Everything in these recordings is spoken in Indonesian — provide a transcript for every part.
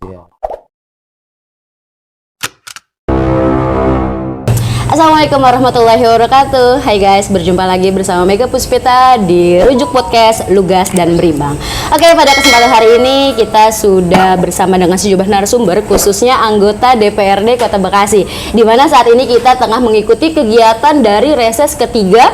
Iya. Assalamualaikum warahmatullahi wabarakatuh. Hai guys, berjumpa lagi bersama Mega Puspita di Rujuk Podcast Lugas dan Berimbang. Oke, pada kesempatan hari ini kita sudah bersama dengan sejumlah narasumber, khususnya anggota DPRD Kota Bekasi, di mana saat ini kita tengah mengikuti kegiatan dari reses ketiga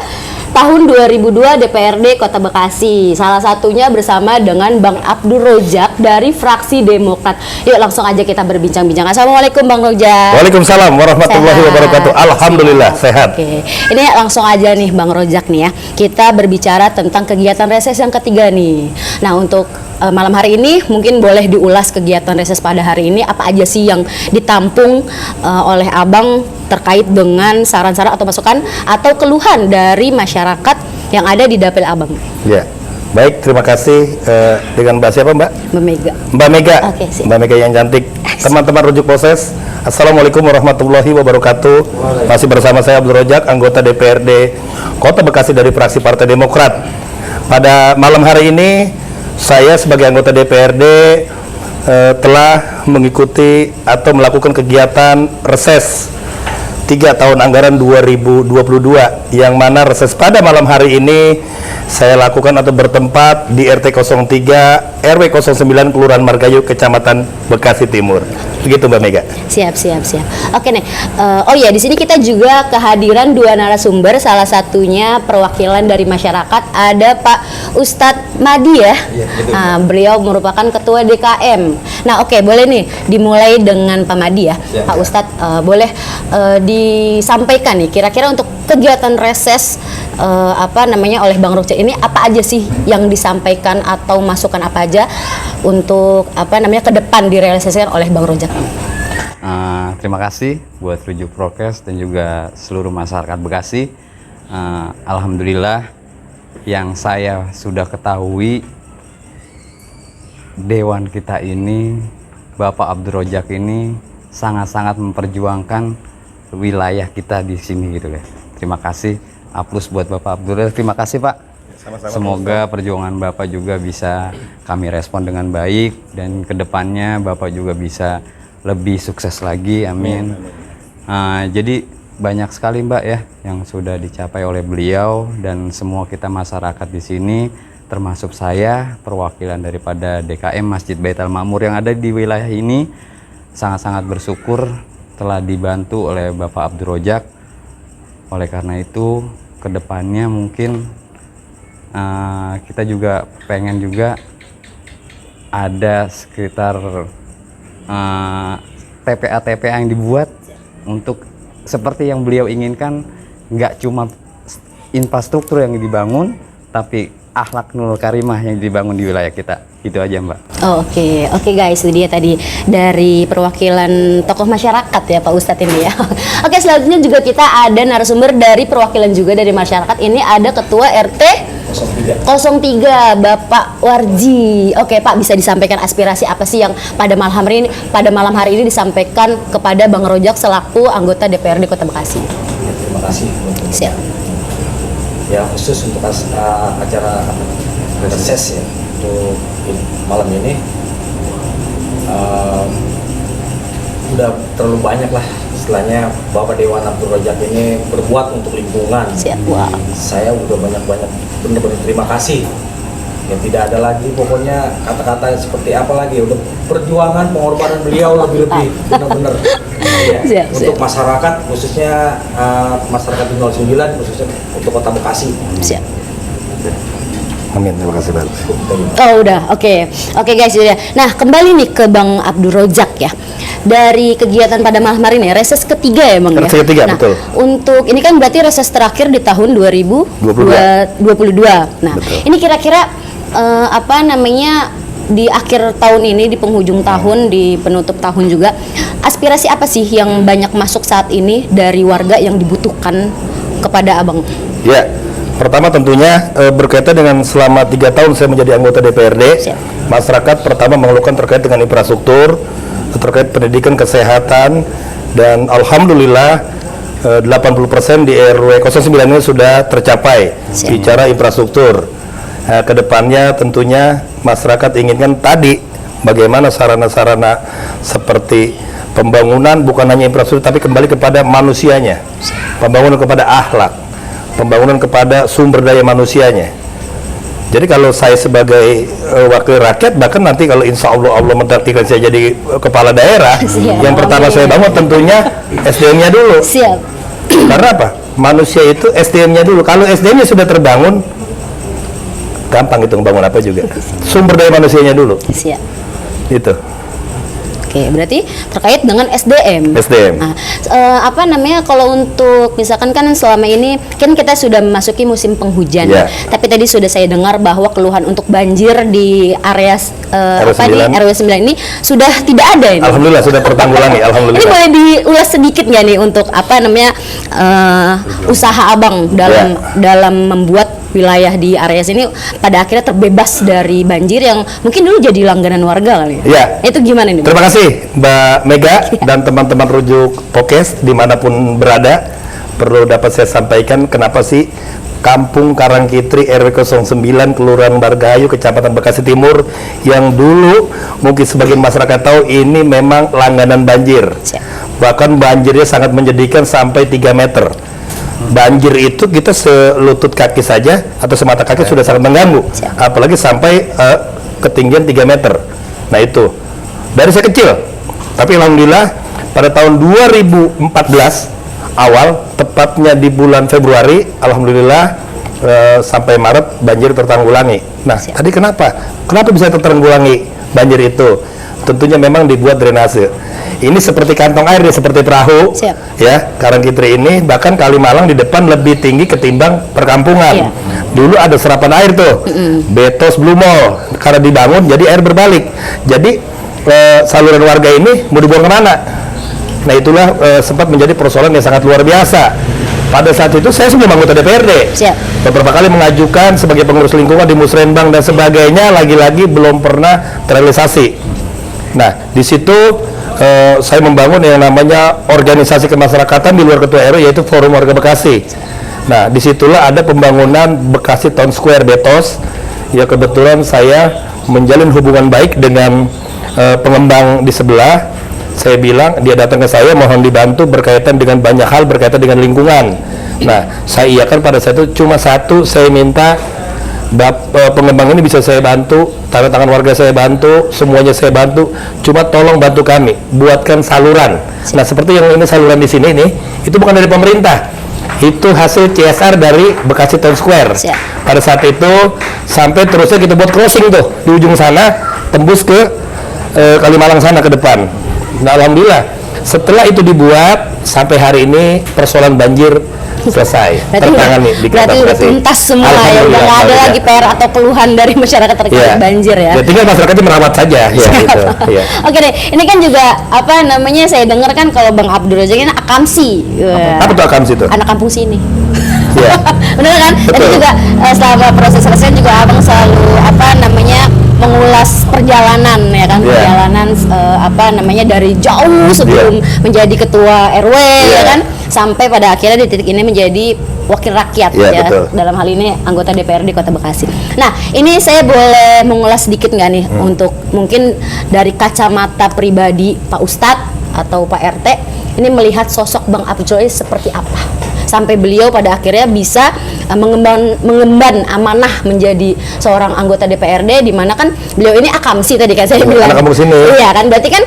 tahun 2002 DPRD Kota Bekasi. Salah satunya bersama dengan Bang Abdur Rojak dari fraksi Demokrat. Yuk langsung aja kita berbincang-bincang. Assalamualaikum Bang Rojak. Waalaikumsalam warahmatullahi wabarakatuh. Alhamdulillah sehat. Oke. Ini langsung aja nih Bang Rojak nih ya. Kita berbicara tentang kegiatan reses yang ketiga nih. Nah, untuk malam hari ini mungkin boleh diulas kegiatan reses pada hari ini, apa aja sih yang ditampung oleh Abang terkait dengan saran-saran atau masukan atau keluhan dari masyarakat yang ada di dapil Abang. Ya, baik, terima kasih. Dengan Mbak siapa Mbak? Mbak Mega. Mbak Mega. Oke, siap. Mbak Mega yang cantik. Teman-teman Rujuk Proses, Assalamualaikum warahmatullahi wabarakatuh. Masih bersama saya Abdur Rojak, anggota DPRD Kota Bekasi dari fraksi Partai Demokrat. Pada malam hari ini saya sebagai anggota DPRD telah mengikuti atau melakukan kegiatan reses 3 tahun anggaran 2022, yang mana reses pada malam hari ini saya lakukan atau bertempat di RT 03 RW 09 Kelurahan Margayu, Kecamatan Bekasi Timur. Begitu Mbak Mega. Siap. Oke nih. Oh ya, di sini kita juga kehadiran dua narasumber, salah satunya perwakilan dari masyarakat, ada Pak Ustadz Madi ya. Beliau merupakan ketua DKM. Nah, oke, boleh nih dimulai dengan Pak Madi ya. Pak Ustadz, boleh disampaikan nih kira-kira untuk kegiatan reses oleh Bang Rojak ini apa aja sih yang disampaikan atau masukan apa aja untuk ke depan direalisasikan oleh Bang Rojak? Terima kasih buat Rujuk Prokes dan juga seluruh masyarakat Bekasi. Alhamdulillah, yang saya sudah ketahui, Dewan kita ini, Bapak Abdur Rojak ini sangat-sangat memperjuangkan wilayah kita di sini gitu ya. Terima kasih, aplaus buat Bapak Abdur. Terima kasih Pak. Sama-sama. Semoga perjuangan Bapak juga bisa kami respon dengan baik, dan kedepannya Bapak juga bisa lebih sukses lagi, amin. Jadi banyak sekali Mbak ya yang sudah dicapai oleh beliau dan semua kita masyarakat di sini, termasuk saya perwakilan daripada DKM Masjid Baitul Makmur yang ada di wilayah ini, sangat-sangat bersyukur telah dibantu oleh Bapak Abdur Rojak. Oleh karena itu kedepannya mungkin kita juga pengen juga ada sekitar TPA yang dibuat untuk seperti yang beliau inginkan, nggak cuma infrastruktur yang dibangun, tapi akhlak nurul karimah yang dibangun di wilayah kita. Itu aja Mbak. Oke guys, itu dia tadi dari perwakilan tokoh masyarakat ya Pak Ustadz ini ya. Oke, selanjutnya juga kita ada narasumber dari perwakilan juga dari masyarakat. Ini ada Ketua RT 03 Bapak Warji. Oke Pak, bisa disampaikan aspirasi apa sih yang pada malam hari ini disampaikan kepada Bang Rojak selaku anggota DPRD Kota Bekasi? Terima kasih. Siap. Ya, khusus untuk acara reses ya untuk malam ini udah terlalu banyak lah istilahnya Bapak Dewan Abdur Rojak ini berbuat untuk lingkungan. Siap. Wow. Saya udah banyak benar-benar terima kasih. Ya, tidak ada lagi pokoknya kata-kata seperti apa lagi, udah perjuangan pengorbanan beliau lebih-lebih benar-benar ya, untuk masyarakat khususnya masyarakat di 09 khususnya untuk Kota Bekasi. Siap. Amin, terima kasih Mbak. Oh udah, oke guys, ya. Nah kembali nih ke Bang Abdur Rojak ya. Dari kegiatan pada malam hari ini, reses ketiga ya Bang ya? Reses ketiga, nah, betul. Untuk, ini kan berarti reses terakhir di tahun 2022. Nah betul. Ini kira-kira di akhir tahun ini, di penghujung tahun, di penutup tahun juga, aspirasi apa sih yang banyak masuk saat ini dari warga yang dibutuhkan kepada Abang? Ya, pertama tentunya berkaitan dengan selama 3 tahun saya menjadi anggota DPRD. Siap. Masyarakat pertama mengeluhkan terkait dengan infrastruktur, terkait pendidikan, kesehatan, dan alhamdulillah 80% di RW 09 ini sudah tercapai. Siap. Bicara infrastruktur. Kedepannya tentunya masyarakat inginkan tadi bagaimana sarana-sarana seperti pembangunan bukan hanya infrastruktur tapi kembali kepada manusianya, pembangunan kepada akhlak, pembangunan kepada sumber daya manusianya. Jadi kalau saya sebagai wakil rakyat, bahkan nanti kalau insya Allah Allah mentakdirkan saya jadi kepala daerah, yang pertama saya bangun tentunya SDM-nya dulu. Siap. Karena apa? Manusia itu SDM-nya dulu. Kalau SDM-nya sudah terbangun, gampang itu membangun apa juga. Sumber daya manusianya dulu. Siap. Itu. Oke, berarti terkait dengan SDM. SDM. Nah, apa namanya kalau untuk misalkan kan selama ini kan kita sudah memasuki musim penghujan. Yeah. Tapi tadi sudah saya dengar bahwa keluhan untuk banjir di area apa nih RW 9 ini sudah tidak ada ini. Alhamdulillah sudah tertanggulangi. Alhamdulillah. Ini boleh diulas sedikit nggak nih untuk apa namanya usaha Abang dalam membuat wilayah di area sini pada akhirnya terbebas dari banjir yang mungkin dulu jadi langganan warga kali. Ya. Itu gimana nih? Terima kasih Mbak Mega dan teman-teman rujuk Pokes dimanapun berada. Perlu dapat saya sampaikan kenapa sih Kampung Karangkitri RW 09 Kelurahan Margahayu Kecamatan Bekasi Timur yang dulu mungkin sebagian masyarakat tahu ini memang langganan banjir. Bahkan banjirnya sangat menyedihkan sampai 3 meter. Banjir itu kita selutut kaki saja atau semata kaki sudah sangat mengganggu, apalagi sampai ketinggian 3 meter. Nah itu dari saya kecil, tapi alhamdulillah pada tahun 2014 awal, tepatnya di bulan Februari, alhamdulillah sampai Maret banjir tertanggulangi. Nah tadi kenapa bisa tertanggulangi banjir itu? Tentunya memang dibuat drainase. Ini seperti kantong air, seperti perahu. Ya, Karangkitri ini bahkan Kalimalang di depan lebih tinggi ketimbang perkampungan. Dulu ada serapan air tuh, Betos Blue Mall, karena dibangun jadi air berbalik. Jadi saluran warga ini mau dibuang kemana? Nah itulah sempat menjadi persoalan yang sangat luar biasa. Pada saat itu saya sebelum anggota DPRD, beberapa kali mengajukan sebagai pengurus lingkungan di Musrenbang dan sebagainya, lagi-lagi belum pernah terrealisasi. Nah di situ saya membangun yang namanya organisasi kemasyarakatan di luar ketua RW, yaitu Forum Warga Bekasi. Nah disitulah ada pembangunan Bekasi Town Square Betos. Ya kebetulan saya menjalin hubungan baik dengan pengembang di sebelah. Saya bilang, dia datang ke saya mohon dibantu berkaitan dengan banyak hal berkaitan dengan lingkungan. Nah saya iakan pada saat itu cuma satu, saya minta pengembang ini bisa saya bantu, tanda tangan warga saya bantu, semuanya saya bantu, cuma tolong bantu kami buatkan saluran. Nah seperti yang ini saluran di sini nih, itu bukan dari pemerintah, itu hasil CSR dari Bekasi Town Square. Pada saat itu sampai terusnya kita buat crossing tuh di ujung sana, tembus ke Kalimalang sana ke depan. Nah alhamdulillah setelah itu dibuat sampai hari ini persoalan banjir selesai, tertangani di Kota Bekasi. Tuntas semua ya, udah nggak ada lagi PR atau keluhan dari masyarakat terkait banjir ya. Tinggal masyarakatnya merawat saja. Ya, gitu. Oke deh, ini kan juga apa namanya saya dengar kan kalau Bang Abdul Razak ini akamsi. Apa tuh akamsi itu? Anak kampung sini. Bener kan? Tadi juga selama proses selesai juga Abang selalu apa namanya mengulas perjalanan ya kan, perjalanan apa namanya dari jauh sebelum menjadi ketua RW ya kan, sampai pada akhirnya di titik ini menjadi wakil rakyat ya dalam hal ini anggota DPRD Kota Bekasi. Nah ini saya boleh mengulas sedikit nggak nih untuk mungkin dari kacamata pribadi Pak Ustadz atau Pak RT ini melihat sosok Bang Abdul seperti apa sampai beliau pada akhirnya bisa mengemban amanah menjadi seorang anggota DPRD, di mana kan beliau ini akamsi tadi kan saya bilang. Anak kampung sini. Iya kan, berarti kan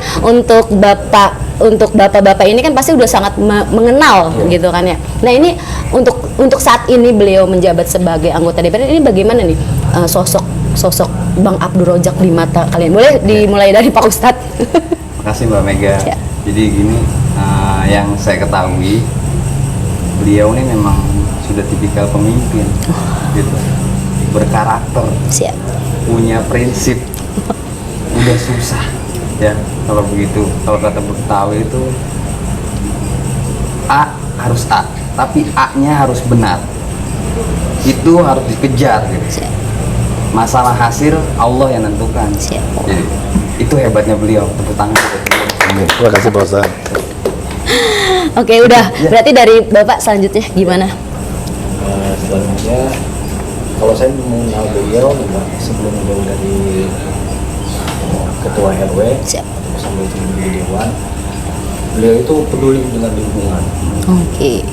untuk bapak-bapak ini kan pasti udah sangat mengenal gitu kan ya. Nah ini untuk saat ini beliau menjabat sebagai anggota DPRD ini bagaimana nih sosok Bang Abdul Razak di mata kalian? Boleh dimulai dari Pak Ustadz. Makasih Mbak Mega. Jadi gini, yang saya ketahui beliau ini memang sudah tipikal pemimpin, gitu, berkarakter, punya prinsip, udah susah, ya kalau begitu. Kalau kata Betawi itu A harus A, tapi A-nya harus benar, itu harus dikejar, gitu. Masalah hasil Allah yang nentukan. Jadi itu hebatnya beliau. Tepuk tangan. Terima kasih Pak Ustadz. Oke, udah. Berarti dari Bapak selanjutnya gimana? Selanjutnya, kalau saya mengenal beliau sebelum beliau dari ketua RW, Siap. sampai itu menjadi dewan. Beliau itu peduli dengan lingkungan. Oke.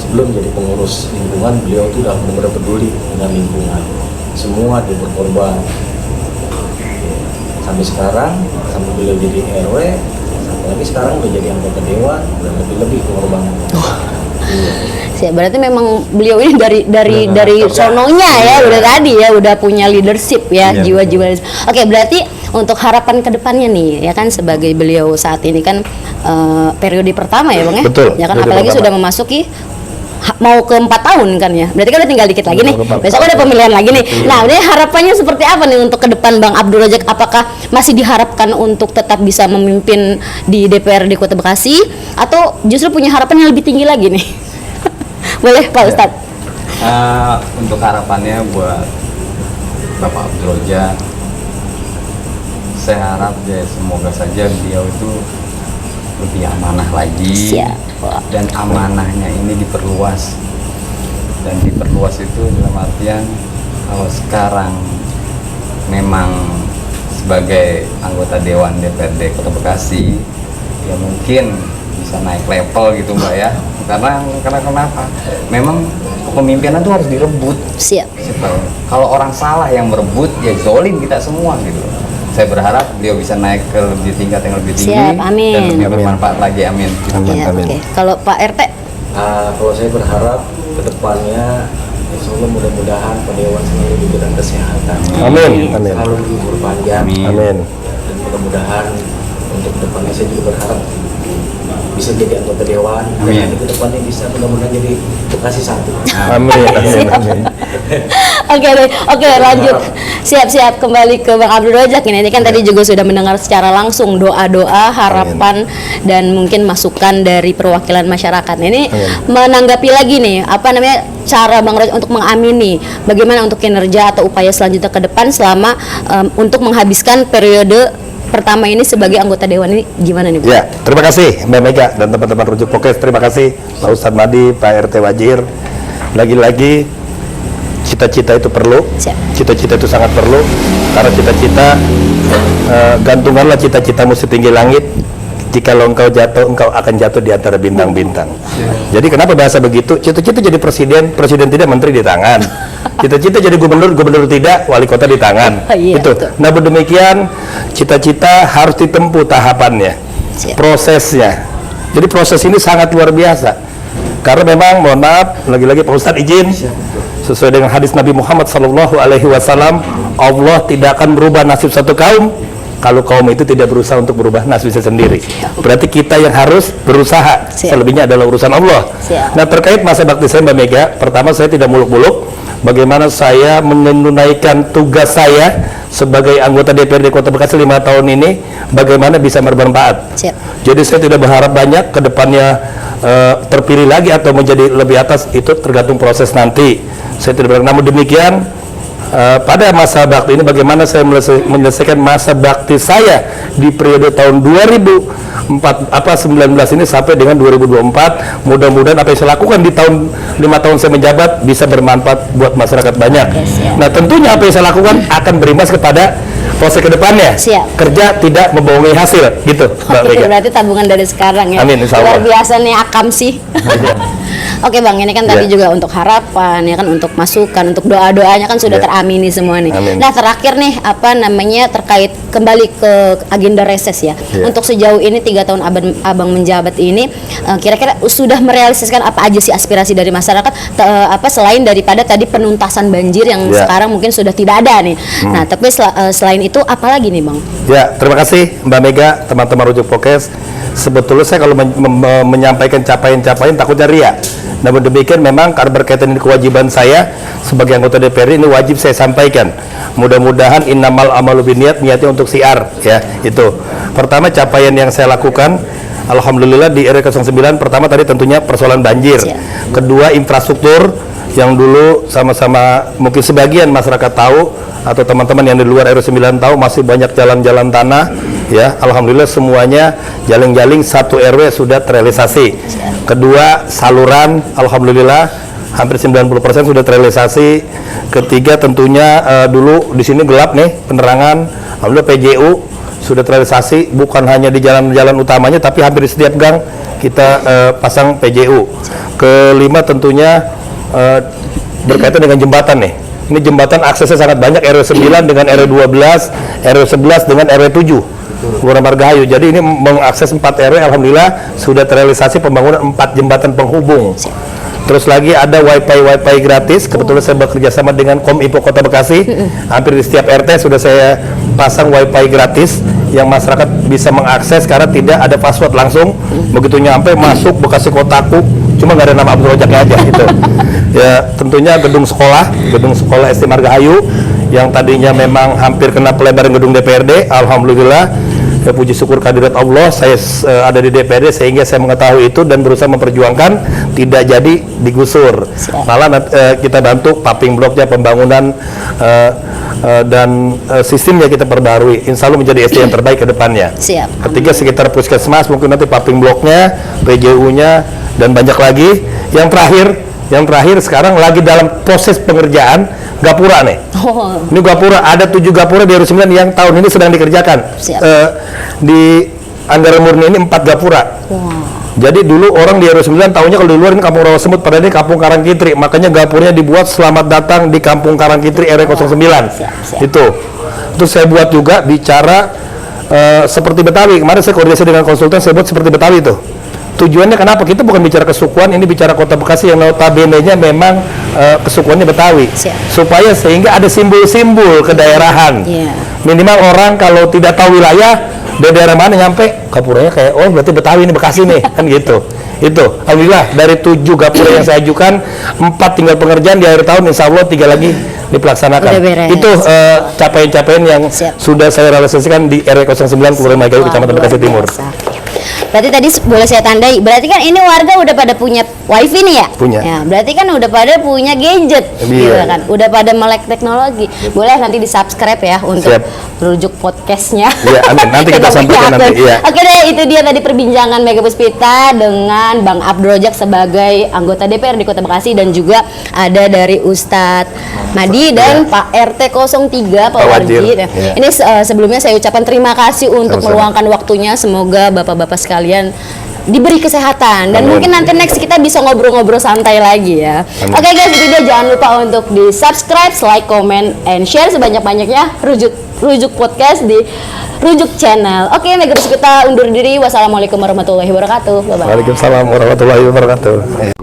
Sebelum jadi pengurus lingkungan, beliau itu udah benar-benar peduli dengan lingkungan. Semua dia berkorban. Sampai sekarang, sampai beliau jadi RW, sampai lagi sekarang udah jadi anggota dewan, udah lebih pengorbanan. Siap, berarti memang beliau ini dari sononya ya, udah tadi ya, udah punya leadership ya, Iya, jiwa-jiwa. Oke, berarti untuk harapan kedepannya nih, ya kan sebagai beliau saat ini kan periode pertama ya bang ya, Betul, ya kan periode apalagi pertama. sudah memasuki mau ke 4 tahun kan ya, berarti kan udah tinggal dikit lagi nih, Mau ke 4 besok ada pemilihan lagi nih. Nah, ini harapannya seperti apa nih untuk ke depan Bang Abdul Rojak? Apakah masih diharapkan untuk tetap bisa memimpin di DPRD Kota Bekasi, atau justru punya harapan yang lebih tinggi lagi nih? Boleh Pak Ustadz? Untuk harapannya buat Bapak Abdul Rojak, saya harap ya semoga saja beliau itu lebih amanah lagi. Siap. Dan amanahnya ini diperluas, dan diperluas itu dalam artian kalau sekarang memang sebagai anggota Dewan DPRD Kota Bekasi ya mungkin bisa naik level gitu Mbak ya, karena kenapa? Memang kepemimpinan itu harus direbut. Siap. Kalau orang salah yang merebut ya zolim kita semua gitu. Saya berharap beliau bisa naik ke lebih tingkat yang lebih tinggi. Siap, amin. Dan lebih bermanfaat lagi, amin. Amin, Ya, amin. oke. Kalau Pak RT? Kalau saya berharap kedepannya, insya Allah mudah-mudahan Pak Dewan selalu diberikan kesehatan. Amin, amin. Selalu diberi panjang. Amin. Amin. Dan mudah-mudahan untuk kedepannya saya juga berharap bisa jadi anggota dewan. Amin. Dan nanti kedepannya bisa mudah-mudahan jadi Bekasi 1. Amin, amin, amin. Oke deh, oke lanjut. Siap-siap kembali ke Bang Abdul Rojak ini. Ini kan tadi juga sudah mendengar secara langsung doa-doa, harapan dan mungkin masukan dari perwakilan masyarakat. Ini menanggapi lagi nih, apa namanya, cara Bang Rojak untuk mengamini bagaimana untuk kinerja atau upaya selanjutnya ke depan selama untuk menghabiskan periode pertama ini sebagai anggota dewan ini gimana nih, Bang? Ya, terima kasih Mbak Mega dan teman-teman Rujuk Pokes. Terima kasih Pak Ustadz Madi, Pak RT Wajir. Lagi-lagi cita-cita itu perlu. Siap. Cita-cita itu sangat perlu, karena cita-cita gantunganlah cita-citamu setinggi langit. Jikalau engkau jatuh, engkau akan jatuh di antara bintang-bintang. Jadi kenapa bahasa begitu? Cita-cita jadi presiden, presiden tidak, menteri di tangan. Cita-cita jadi gubernur, gubernur tidak, wali kota di tangan. Iya, Itu. betul. Nah, demikian cita-cita harus ditempuh tahapannya, Siap. prosesnya. Jadi proses ini sangat luar biasa. Karena memang, mohon maaf, lagi-lagi Pak Ustadz izin, sesuai dengan hadis Nabi Muhammad SAW, Allah tidak akan merubah nasib satu kaum kalau kaum itu tidak berusaha untuk berubah nasibnya sendiri. Berarti kita yang harus berusaha. Siap. Selebihnya adalah urusan Allah. Siap. Nah, terkait masa bakti saya Mbak Mega, pertama saya tidak muluk-muluk bagaimana saya menunaikan tugas saya sebagai anggota DPRD Kota Bekasi 5 tahun ini, bagaimana bisa bermanfaat. Siap. Jadi saya tidak berharap banyak ke depannya terpilih lagi atau menjadi lebih atas, itu tergantung proses nanti. Saya tidak berharap, namun demikian pada masa bakti ini bagaimana saya menyelesaikan masa bakti saya di periode tahun 2019 ini sampai dengan 2024. Mudah-mudahan apa yang saya lakukan di tahun 5 tahun saya menjabat bisa bermanfaat buat masyarakat banyak. Siap. Nah, tentunya apa yang saya lakukan akan berimbas kepada proses kedepannya. Siap. Kerja tidak membohongi hasil, gitu Mbak Oke, Mega. berarti tabungan dari sekarang ya. Amin, insya Allah. Luar biasa nih Akam sih. Oke Bang, ini kan tadi Ya. juga untuk harapan, ya kan, untuk masukan, untuk doa-doanya kan sudah Ya. teramini semua nih. Amin. Nah, terakhir nih, apa namanya, terkait kembali ke agenda reses ya. Ya. Untuk sejauh ini 3 tahun abang menjabat ini, kira-kira sudah merealisasikan apa aja sih aspirasi dari masyarakat, apa selain daripada tadi penuntasan banjir yang Ya. sekarang mungkin sudah tidak ada nih. Nah, tapi selain itu apa lagi nih Bang? Ya, terima kasih Mbak Mega, teman-teman Rujuk Pokes. Sebetulnya saya kalau menyampaikan capaian-capaian takutnya ria. Namun demikian memang karena berkaitan dengan kewajiban saya sebagai anggota DPR ini wajib saya sampaikan. Mudah-mudahan innamal amalu binniyat, niatnya untuk siar ya, itu. Pertama, capaian yang saya lakukan alhamdulillah di RW 09, pertama tadi tentunya persoalan banjir. Siap. Kedua, infrastruktur yang dulu sama-sama mungkin sebagian masyarakat tahu atau teman-teman yang di luar RW 9 tahu, masih banyak jalan-jalan tanah ya. Alhamdulillah semuanya jaling-jaling satu RW sudah terrealisasi. Kedua, saluran alhamdulillah hampir 90% sudah terrealisasi. Ketiga, tentunya dulu di sini gelap nih penerangan, Alhamdulillah PJU sudah terrealisasi, bukan hanya di jalan-jalan utamanya, tapi hampir di setiap gang kita pasang PJU. Kelima tentunya berkaitan dengan jembatan nih. Ini jembatan aksesnya sangat banyak, RW 9 dengan RW 12, RW 11 dengan RW 7. Kelurahan Margahayu. Jadi ini mengakses 4 RW, alhamdulillah sudah terrealisasi pembangunan 4 jembatan penghubung. Terus lagi ada wifi gratis. Kebetulan saya bekerja sama dengan Kominfo Kota Bekasi. Hampir di setiap RT sudah saya pasang wifi gratis yang masyarakat bisa mengakses karena tidak ada password langsung. Begitu nyampe masuk Bekasi Kotaku, cuma nggak ada nama Abdul Rojaknya aja gitu. Ya tentunya gedung sekolah SD Margahayu yang tadinya memang hampir kena pelebaran gedung DPRD, alhamdulillah. Ya, puji syukur kehadirat Allah, saya ada di DPRD sehingga saya mengetahui itu dan berusaha memperjuangkan tidak jadi digusur. Malah kita bantu paving bloknya, pembangunan dan sistemnya kita perbarui. Insya Allah menjadi SD yang terbaik ke depannya. Siap. Ketiga sekitar puskesmas, mungkin nanti paving bloknya, PJU-nya dan banyak lagi. Yang terakhir sekarang lagi dalam proses pengerjaan gapura nih. Ini gapura, ada 7 gapura di RW 9 yang tahun ini sedang dikerjakan. Di anggaran murni ini 4 gapura. Jadi dulu orang di RW 9 tahunya kalau di luar ini Kampung Rawa Semut, padahal ini Kampung Karangkitri. Makanya gapurnya dibuat selamat datang di Kampung Karangkitri RW 09. Itu saya buat juga bicara seperti Betawi. Kemarin saya koordinasi dengan konsultan, saya buat seperti Betawi itu. Tujuannya kenapa? Kita bukan bicara kesukuan, ini bicara Kota Bekasi yang notabene-nya memang kesukuannya Betawi. Supaya sehingga ada simbol-simbol kedaerahan. Minimal orang kalau tidak tahu wilayah, dari daerah mana nyampe, gapuranya kayak, oh berarti Betawi ini Bekasi nih, kan gitu. Itu, alhamdulillah dari 7 gapura yang saya ajukan, 4 tinggal pengerjaan di akhir tahun, insya Allah 3 lagi dilaksanakan. Itu capaian-capaian yang sudah saya realisasikan di RW 09 Kelurahan Margahayu, Kecamatan Bekasi Timur. Berarti tadi boleh saya tandai, berarti kan ini warga udah pada punya wifi nih ya? Punya. Ya, berarti kan udah pada punya gadget, gitu kan? Udah pada melek teknologi. Boleh nanti di subscribe ya untuk rujuk podcastnya. Iya, amin. Nanti kita sampaikan nanti. Iya. Oke deh, itu dia tadi perbincangan Mega Puspita dengan Bang Abdul Rojak sebagai anggota DPR di Kota Bekasi dan juga ada dari Ustadz Madi dan Pak RT 03 Pak Warji. Ini sebelumnya saya ucapkan terima kasih untuk meluangkan waktunya. Semoga bapak-bapak sekalian diberi kesehatan dan mungkin nanti next kita bisa ngobrol-ngobrol santai lagi ya. Oke guys, itu dia, jangan lupa untuk di subscribe, like, comment, and share sebanyak-banyaknya rujuk podcast di Rujuk Channel. Oke, Mega Puspita undur diri. Wassalamualaikum warahmatullahi wabarakatuh. Bye-bye. Waalaikumsalam warahmatullahi wabarakatuh.